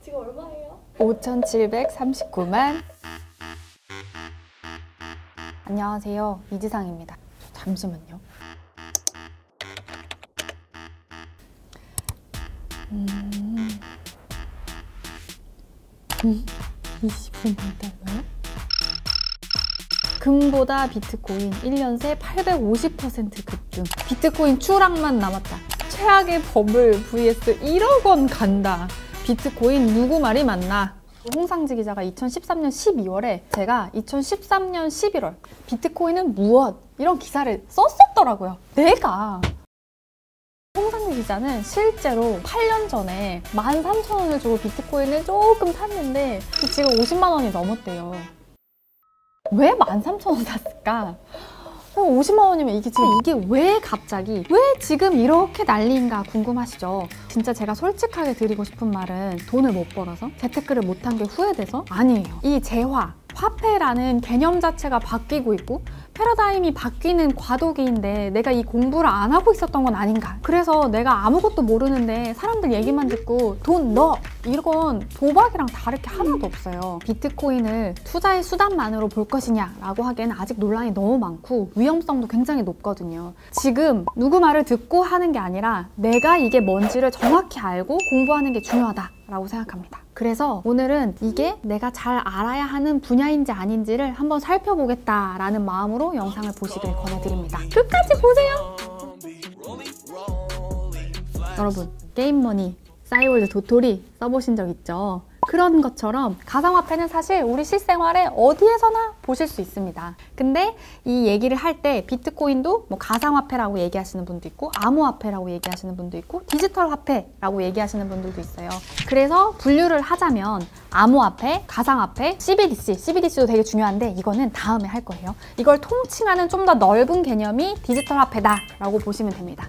지금 얼마예요? 5,739만. 안녕하세요, 이지상입니다. 잠시만요. 25만 달러요? 금보다 비트코인 1년 새 850% 급등. 비트코인 추락만 남았다. 최악의 버블 vs 1억 원 간다. 비트코인 누구 말이 맞나? 홍상지 기자가 2013년 12월에 제가 2013년 11월 비트코인은 무엇? 이런 기사를 썼었더라고요. 내가! 홍상지 기자는 실제로 8년 전에 13,000원을 주고 비트코인을 조금 샀는데 지금 50만 원이 넘었대요. 왜 13,000원 샀을까? 50만 원이면 이게 왜 갑자기 왜 지금 이렇게 난리인가 궁금하시죠? 진짜 제가 솔직하게 드리고 싶은 말은 돈을 못 벌어서 재테크를 못한 게 후회돼서 아니에요. 이 재화, 화폐라는 개념 자체가 바뀌고 있고 패러다임이 바뀌는 과도기인데 내가 이 공부를 안 하고 있었던 건 아닌가. 그래서 내가 아무것도 모르는데 사람들 얘기만 듣고 돈 넣어! 이건 도박이랑 다를 게 하나도 없어요. 비트코인을 투자의 수단만으로 볼 것이냐 라고 하기에는 아직 논란이 너무 많고 위험성도 굉장히 높거든요. 지금 누구 말을 듣고 하는 게 아니라 내가 이게 뭔지를 정확히 알고 공부하는 게 중요하다 라고 생각합니다. 그래서 오늘은 이게 내가 잘 알아야 하는 분야인지 아닌지를 한번 살펴보겠다라는 마음으로 영상을 보시길 권해드립니다. 끝까지 보세요! 여러분, 게임머니, 싸이월드 도토리 써보신 적 있죠? 그런 것처럼 가상화폐는 사실 우리 실생활에 어디에서나 보실 수 있습니다. 근데 이 얘기를 할 때 비트코인도 뭐 가상화폐라고 얘기하시는 분도 있고 암호화폐라고 얘기하시는 분도 있고 디지털 화폐라고 얘기하시는 분들도 있어요. 그래서 분류를 하자면 암호화폐, 가상화폐, CBDC도 되게 중요한데 이거는 다음에 할 거예요. 이걸 통칭하는 좀 더 넓은 개념이 디지털 화폐다라고 보시면 됩니다.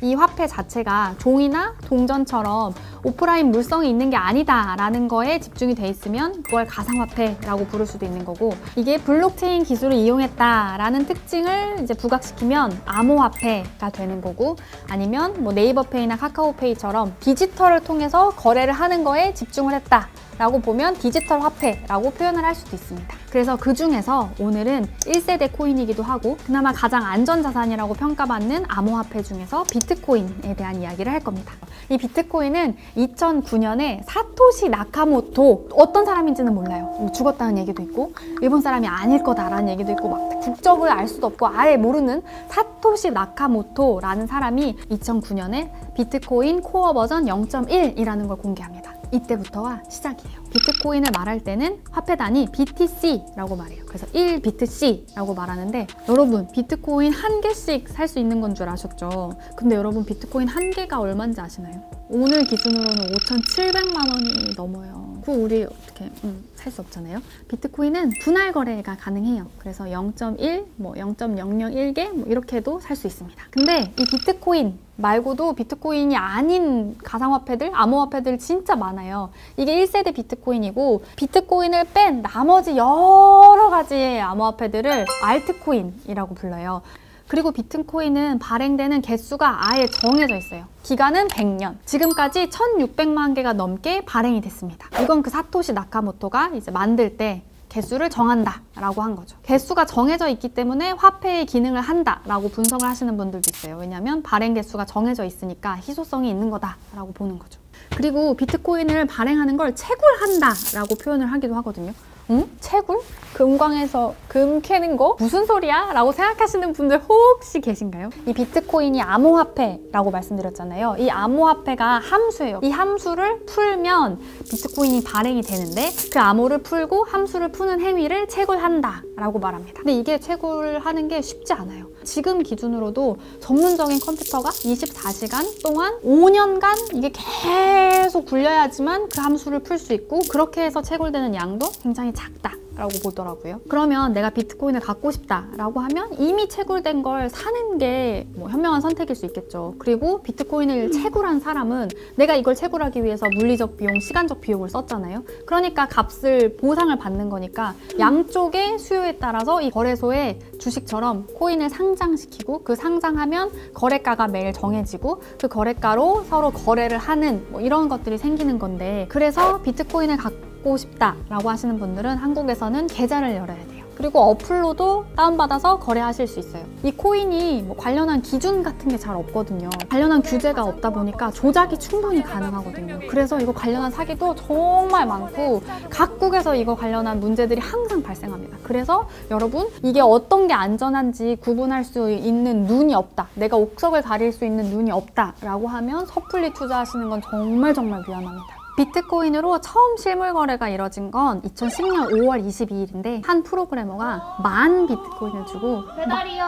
이 화폐 자체가 종이나 동전처럼 오프라인 물성이 있는 게 아니다라는 거에 집중이 돼 있으면 그걸 가상화폐라고 부를 수도 있는 거고 이게 블록체인 기술을 이용했다라는 특징을 이제 부각시키면 암호화폐가 되는 거고 아니면 뭐 네이버페이나 카카오페이처럼 디지털을 통해서 거래를 하는 거에 집중을 했다. 라고 보면 디지털 화폐라고 표현을 할 수도 있습니다. 그래서 그 중에서 오늘은 1세대 코인이기도 하고 그나마 가장 안전자산이라고 평가받는 암호화폐 중에서 비트코인에 대한 이야기를 할 겁니다. 이 비트코인은 2009년에 사토시 나카모토, 어떤 사람인지는 몰라요. 죽었다는 얘기도 있고 일본 사람이 아닐 거다라는 얘기도 있고 막 국적을 알 수도 없고 아예 모르는 사토시 나카모토라는 사람이 2009년에 비트코인 코어 버전 0.1이라는 걸 공개합니다. 이때부터가 시작이에요. 비트코인을 말할 때는 화폐 단위 BTC라고 말해요. 그래서 1BTC라고 말하는데 여러분 비트코인 한 개씩 살 수 있는 건 줄 아셨죠? 근데 여러분 비트코인 한 개가 얼마인지 아시나요? 오늘 기준으로는 5,700만 원이 넘어요. 그거 우리 어떻게 살 수 없잖아요. 비트코인은 분할 거래가 가능해요. 그래서 0.1, 뭐 0.001개 뭐 이렇게도 살 수 있습니다. 근데 이 비트코인 말고도 비트코인이 아닌 가상화폐들, 암호화폐들 진짜 많아요. 이게 1세대 비트코인이고 비트코인을 뺀 나머지 여러 가지의 암호화폐들을 알트코인이라고 불러요. 그리고 비트코인은 발행되는 개수가 아예 정해져 있어요. 기간은 100년. 지금까지 1,600만 개가 넘게 발행이 됐습니다. 이건 그 사토시 나카모토가 이제 만들 때 개수를 정한다라고 한 거죠. 개수가 정해져 있기 때문에 화폐의 기능을 한다라고 분석을 하시는 분들도 있어요. 왜냐하면 발행 개수가 정해져 있으니까 희소성이 있는 거다라고 보는 거죠. 그리고 비트코인을 발행하는 걸 채굴한다라고 표현을 하기도 하거든요. 응? 채굴? 금광에서 금 캐는 거? 무슨 소리야? 라고 생각하시는 분들 혹시 계신가요? 이 비트코인이 암호화폐라고 말씀드렸잖아요. 이 암호화폐가 함수예요. 이 함수를 풀면 비트코인이 발행이 되는데 그 암호를 풀고 함수를 푸는 행위를 채굴한다 라고 말합니다. 근데 이게 채굴하는 게 쉽지 않아요. 지금 기준으로도 전문적인 컴퓨터가 24시간 동안 5년간 이게 계속 굴려야지만 그 함수를 풀 수 있고 그렇게 해서 채굴되는 양도 굉장히 작다 라고 보더라고요. 그러면 내가 비트코인을 갖고 싶다라고 하면 이미 채굴된 걸 사는 게 뭐 현명한 선택일 수 있겠죠. 그리고 비트코인을 채굴한 사람은 내가 이걸 채굴하기 위해서 물리적 비용, 시간적 비용을 썼잖아요. 그러니까 값을 보상을 받는 거니까 양쪽의 수요에 따라서 이 거래소에 주식처럼 코인을 상장시키고 그 상장하면 거래가가 매일 정해지고 그 거래가로 서로 거래를 하는 뭐 이런 것들이 생기는 건데, 그래서 비트코인을 갖고 싶다라고 하시는 분들은 한국에서는 계좌를 열어야 돼요. 그리고 어플로도 다운받아서 거래하실 수 있어요. 이 코인이 뭐 관련한 기준 같은 게 잘 없거든요. 관련한 규제가 없다 보니까 조작이 충분히 가능하거든요. 그래서 이거 관련한 사기도 정말 많고 각국에서 이거 관련한 문제들이 항상 발생합니다. 그래서 여러분, 이게 어떤 게 안전한지 구분할 수 있는 눈이 없다, 내가 옥석을 가릴 수 있는 눈이 없다 라고 하면 섣불리 투자하시는 건 정말 위험합니다. 비트코인으로 처음 실물 거래가 이뤄진 건 2010년 5월 22일인데 한 프로그래머가 10,000 비트코인을 주고 배달이요.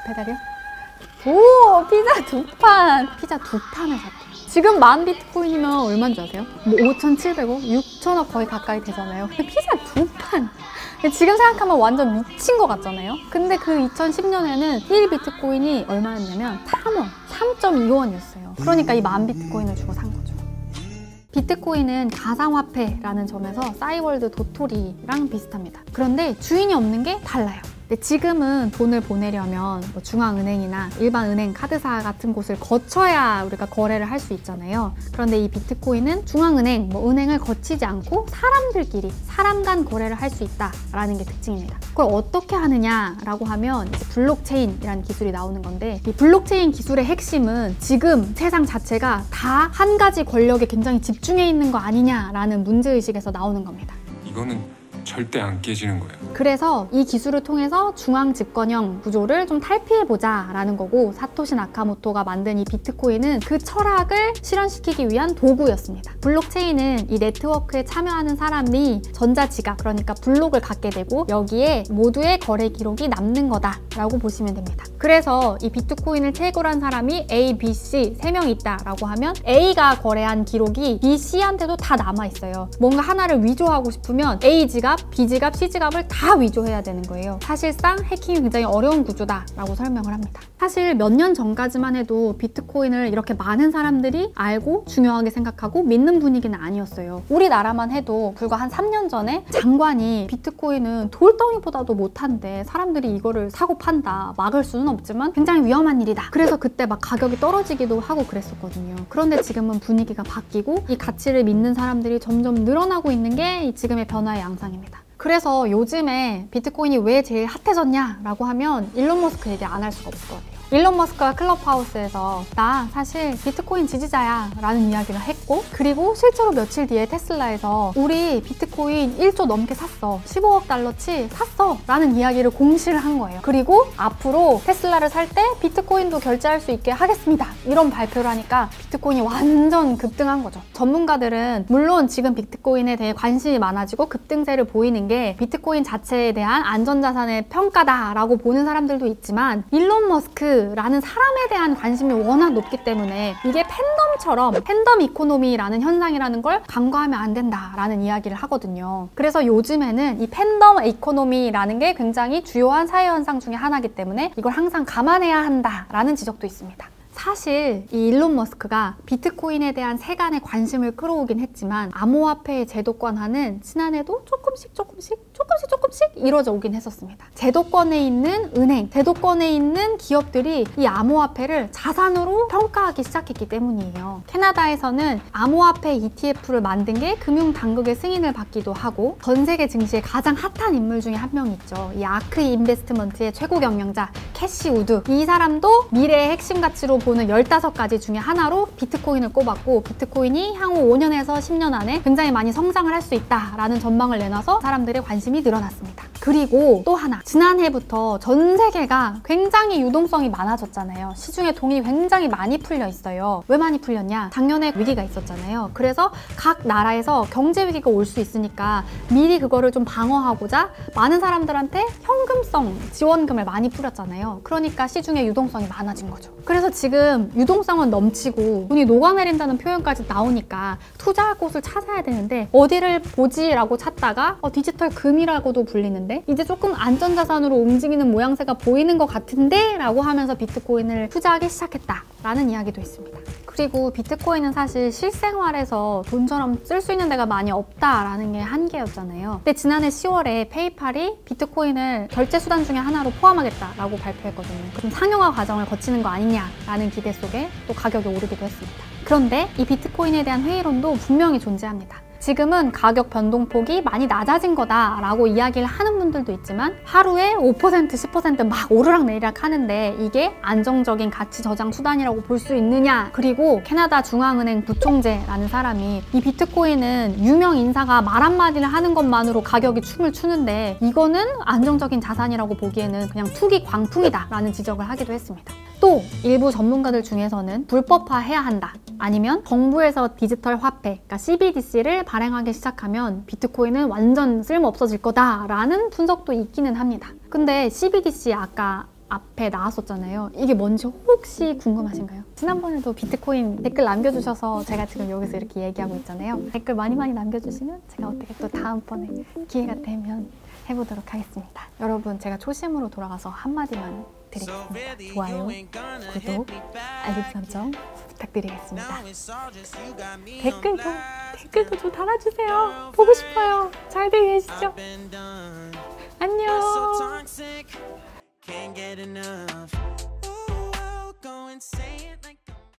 배달이요? 오! 피자 2판! 피자 2판을 샀대요. 지금 10,000 비트코인이면 얼마인 줄 아세요? 뭐 5,700억? 6천억 거의 가까이 되잖아요. 근데 피자 2판! 지금 생각하면 완전 미친 것 같잖아요. 근데 그 2010년에는 1 비트코인이 얼마였냐면 3원, 3.2원이었어요. 그러니까 이 10,000 비트코인을 주고 산 거죠. 비트코인은 가상화폐라는 점에서 싸이월드 도토리랑 비슷합니다. 그런데 주인이 없는 게 달라요. 근데 지금은 돈을 보내려면 뭐 중앙은행이나 일반 은행, 카드사 같은 곳을 거쳐야 우리가 거래를 할 수 있잖아요. 그런데 이 비트코인은 중앙은행, 뭐 은행을 거치지 않고 사람들끼리, 사람 간 거래를 할 수 있다라는 게 특징입니다. 그걸 어떻게 하느냐라고 하면 이제 블록체인이라는 기술이 나오는 건데, 이 블록체인 기술의 핵심은 지금 세상 자체가 다 한 가지 권력에 굉장히 집중해 있는 거 아니냐라는 문제의식에서 나오는 겁니다. 이거는 절대 안 깨지는 거예요. 그래서 이 기술을 통해서 중앙 집권형 구조를 좀 탈피해보자 라는 거고, 사토시 나카모토가 만든 이 비트코인은 그 철학을 실현시키기 위한 도구였습니다. 블록체인은 이 네트워크에 참여하는 사람이 전자지갑, 그러니까 블록을 갖게 되고 여기에 모두의 거래 기록이 남는 거다라고 보시면 됩니다. 그래서 이 비트코인을 채굴한 사람이 A, B, C 3명 있다라고 하면 A가 거래한 기록이 B, C한테도 다 남아있어요. 뭔가 하나를 위조하고 싶으면 A 지갑, B 지갑, C 지갑을 다 위조해야 되는 거예요. 사실상 해킹이 굉장히 어려운 구조다라고 설명을 합니다. 사실 몇 년 전까지만 해도 비트코인을 이렇게 많은 사람들이 알고 중요하게 생각하고 믿는 분위기는 아니었어요. 우리나라만 해도 불과 한 3년 전에 장관이 비트코인은 돌덩이보다도 못한데 사람들이 이거를 사고 판다, 막을 수는 없지만 굉장히 위험한 일이다. 그래서 그때 막 가격이 떨어지기도 하고 그랬었거든요. 그런데 지금은 분위기가 바뀌고 이 가치를 믿는 사람들이 점점 늘어나고 있는 게 지금의 변화의 양상입니다. 그래서 요즘에 비트코인이 왜 제일 핫해졌냐라고 하면 일론 머스크 얘기 안 할 수가 없을 것 같아요. 일론 머스크가 클럽하우스에서 나 사실 비트코인 지지자야 라는 이야기를 했고, 그리고 실제로 며칠 뒤에 테슬라에서 우리 비트코인 1조 넘게 샀어, 15억 달러치 샀어 라는 이야기를 공시를 한 거예요. 그리고 앞으로 테슬라를 살 때 비트코인도 결제할 수 있게 하겠습니다 이런 발표를 하니까 비트코인이 완전 급등한 거죠. 전문가들은 물론 지금 비트코인에 대해 관심이 많아지고 급등세를 보이는 게 비트코인 자체에 대한 안전자산의 평가다라고 보는 사람들도 있지만, 일론 머스크 라는 사람에 대한 관심이 워낙 높기 때문에 이게 팬덤처럼 팬덤 이코노미라는 현상이라는 걸 간과하면 안 된다라는 이야기를 하거든요. 그래서 요즘에는 이 팬덤 이코노미라는 게 굉장히 주요한 사회 현상 중에 하나이기 때문에 이걸 항상 감안해야 한다라는 지적도 있습니다. 사실 이 일론 머스크가 비트코인에 대한 세간의 관심을 끌어오긴 했지만 암호화폐의 제도권화는 지난해도 조금씩 이루어져 오긴 했었습니다. 제도권에 있는 은행, 제도권에 있는 기업들이 이 암호화폐를 자산으로 평가하기 시작했기 때문이에요. 캐나다에서는 암호화폐 ETF를 만든 게 금융당국의 승인을 받기도 하고, 전 세계 증시의 가장 핫한 인물 중에 한 명이 있죠. 이 아크 인베스트먼트의 최고 경영자 캐시 우드, 이 사람도 미래의 핵심 가치로 보는 15가지 중에 하나로 비트코인을 꼽았고, 비트코인이 향후 5년에서 10년 안에 굉장히 많이 성장을 할 수 있다라는 전망을 내놔서 사람들의 관심이 늘어났습니다. 그리고 또 하나, 지난해부터 전 세계가 굉장히 유동성이 많아졌잖아요. 시중에 돈이 굉장히 많이 풀려 있어요. 왜 많이 풀렸냐? 작년에 위기가 있었잖아요. 그래서 각 나라에서 경제 위기가 올 수 있으니까 미리 그거를 좀 방어하고자 많은 사람들한테 현금성 지원금을 많이 뿌렸잖아요. 그러니까 시중에 유동성이 많아진 거죠. 그래서 지금 유동성은 넘치고 돈이 녹아내린다는 표현까지 나오니까 투자할 곳을 찾아야 되는데 어디를 보지라고 찾다가 디지털 금이라고도 불리는데 이제 조금 안전자산으로 움직이는 모양새가 보이는 것 같은데 라고 하면서 비트코인을 투자하기 시작했다 라는 이야기도 있습니다. 그리고 비트코인은 사실 실생활에서 돈처럼 쓸 수 있는 데가 많이 없다라는 게 한계였잖아요. 근데 지난해 10월에 페이팔이 비트코인을 결제 수단 중에 하나로 포함하겠다라고 발표했거든요. 그럼 상용화 과정을 거치는 거 아니냐라는 기대 속에 또 가격이 오르기도 했습니다. 그런데 이 비트코인에 대한 회의론도 분명히 존재합니다. 지금은 가격 변동폭이 많이 낮아진 거다라고 이야기를 하는 분들도 있지만 하루에 5%, 10% 막 오르락내리락 하는데 이게 안정적인 가치 저장 수단이라고 볼 수 있느냐. 그리고 캐나다 중앙은행 부총재라는 사람이 이 비트코인은 유명 인사가 말 한마디를 하는 것만으로 가격이 춤을 추는데 이거는 안정적인 자산이라고 보기에는 그냥 투기 광풍이다 라는 지적을 하기도 했습니다. 또 일부 전문가들 중에서는 불법화해야 한다. 아니면 정부에서 디지털 화폐, 그러니까 CBDC를 발행하기 시작하면 비트코인은 완전 쓸모없어질 거다라는 분석도 있기는 합니다. 근데 CBDC 아까 앞에 나왔었잖아요. 이게 뭔지 혹시 궁금하신가요? 지난번에도 비트코인 댓글 남겨주셔서 제가 지금 여기서 이렇게 얘기하고 있잖아요. 댓글 많이 남겨주시면 제가 어떻게 또 다음번에 기회가 되면 해보도록 하겠습니다. 여러분, 제가 초심으로 돌아가서 한마디만 드리겠습니다. 좋아요, 구독, 알림 설정 부탁드리겠습니다. 댓글도 좀 달아주세요. 보고 싶어요. 잘들 계시죠? 안녕.